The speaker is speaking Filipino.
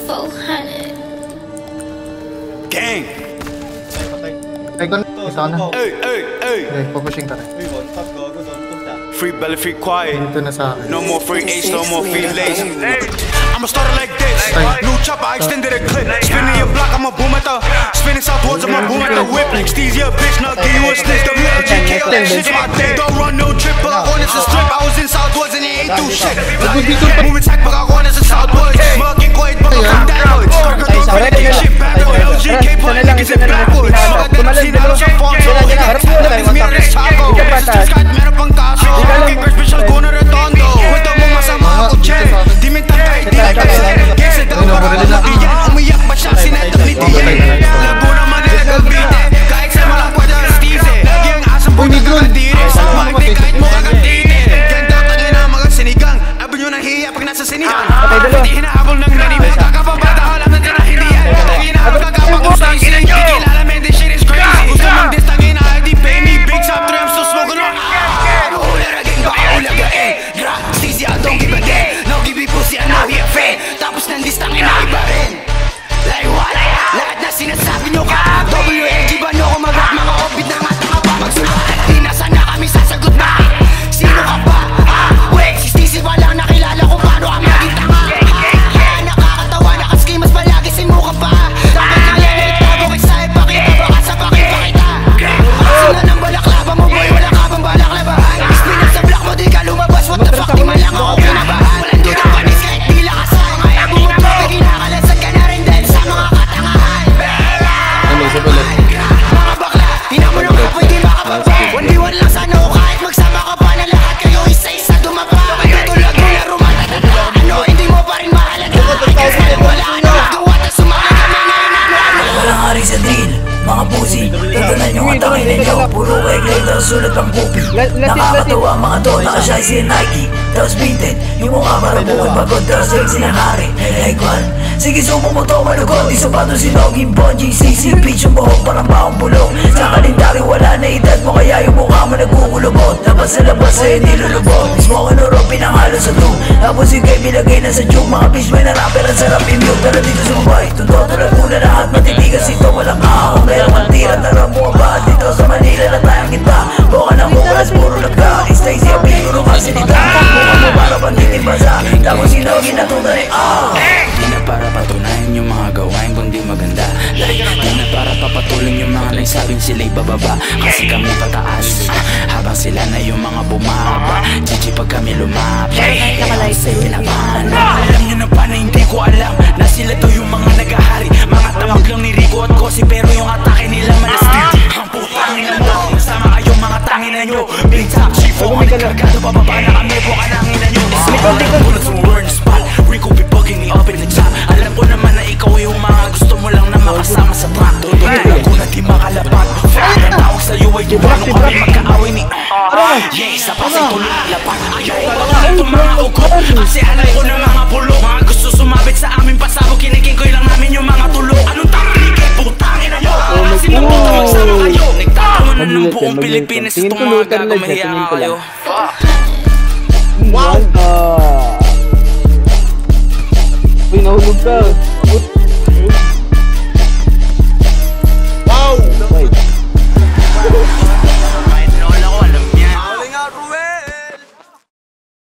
400. Gang! Ay, isa ka na. Pupushing ka na. Free belly, free quiet. Dito na sa akin. No more free H, no more free lazy. I'ma start it like this. New chopper, I extended a clip. Spinning your block, I'ma boom at the. Spinning southwards, I'ma boom at the whip. Steez your bitch, now give you a snitch. WLGK, all that shit's my day. Don't run no trip, but I want it to strip. I was in southwards and they ain't do shit. Moving tech, but I want it to southwards. Murking quiet, but I'm downwards. Don't fit that shit backward. LGK, put niggas in backwards. Seen how some fun, so niggas me on this taco. Just got mad up on kaso. Kickers, bitch, I'll go to Redondo. Kwento mo masama ako, Chen. Di minta kahit di nagkakasal. Kesa daw para lumatiyan. Umiyak ba siya, sinetap ni Tiyan. Lago naman nilagabite. Kahit sa mga pwede ang stize. Lagi ang asang po nagkakadiri. Mahigpit kahit mo kakatite. Ganda tangin na mga sinigang. Abo nyo nang hiya pag nasa sinigang. Hindi hinahabol ng nanibig. Kakapabata, alam na tira hindi yan. Lagi na ang kakapag-ustang sinang kikilala. Man, this shit is crazy. Gusto mong distangin na ID pay me. Big top 3, I'm still smoking on. Don't give a damn, no give me pussy, I know he a fan. Tapos nandistangin na iba rin. Like what? Lahat na sinasabi nyo ka. WLG ba nyo kung mag-rap mga opit na nga tanga pa magsulat? Di nasa na kami sasagot ba? Sino ka ba? Wait, si Stacey pa lang nakilala kung paano ka maging tanga. Nakakatawa na kaski mas palagi simu ka pa. Dapat na lang itago kay sa'yo pakita. Baka sa pakita. Sila ng balaklava mo boy, wala ka bang balaklabahan? Spinner sa block mo di ka lumabas. What the fuck, di man lang ako kinabahan. Walang duda panis kahit di lakas. Mga ebo mo to, kinakalasag ka na rin dahil sa mga katangahan. Mga bakla, ina mo nang kapoy di makapagpa. 1v1 lang sana o kahit magsama ka pa na lahat kayo isa-isa dumapa. Tutulog mo na rumatatata. Ano, hindi mo pa rin mahalata. Kasi wala ano, gawa na sumama kami na inano. Walang hari sa drill, mga pusi. Tatanan yung atake ninyo. Puro kay Glade ang sulat ang pupi. Nakakatawa mga to, nakashay si Nike. Tapos vinted, yung mukha parang bukod pagod. Tapos yung sinanari, like one. Sige sumo mo to, malugot. Di sapatos si Noging Bonjing CC. Bitch yung buhok parang baong bulong. Sa kalendari wala na edad mo, kaya yung mukha mo nagkukulubot. Labas sa labas sa'yo nilulubot. Smoke and oro, pinangalo sa two. Tapos yung kay bilagay na sa joke. Mga bitch may narapper ang sarap i-mute. Pero dito sa mabay, tundot tulad muna lahat. Matitigas ito, walang ahong. Kaya mantira, tara mo ba? Dito sa Manila na tayang kita. Buka ng bukas, puro lagda. Stacey, apiguro ka sinita. Buka mo para panitibasa. Tapos sinogin na tunay. Di na para patunayan yung mga gawain kundi maganda. Di na para papatuloy yung mga nagsabing sila'y bababa. Kasi kami pataas habang sila na yung mga bumaba. Chichi pag kami lumapit sa'yo pinapahan. Alam nyo na pa na hindi ko alam na sila to yung mga nagahari. Mga tamag lang ni Rico at Kosi pero yung atake nila malastig. Ang putangin na mo, masama kayong mga tangina nyo. Big top chief, o kargado bababa na kami. Buka nangina nyo. Tulad sa word spot, Rico be bugging me up in the top. Alam ko naman na ikaw yung mga gusto mo lang na makasama sa track. Tutulog ko na di makalapat. Fuck, ang tawag sa'yo ay yung paano kami magkaaway ni yes, sa pasay tulog na lapat. Ayaw ko lang itong mga ugot. Kasi alay ko na mga bulok. Mga gusto sumabit sa aming pasabog. Kinikigoy lang namin yung mga tulog. Anong taklik eh, putangin na yun. Kasi ng puta magsama kayo. Nagtatawa na ng buong Pilipinas. Itong mga gago mahiya kayo. Wow!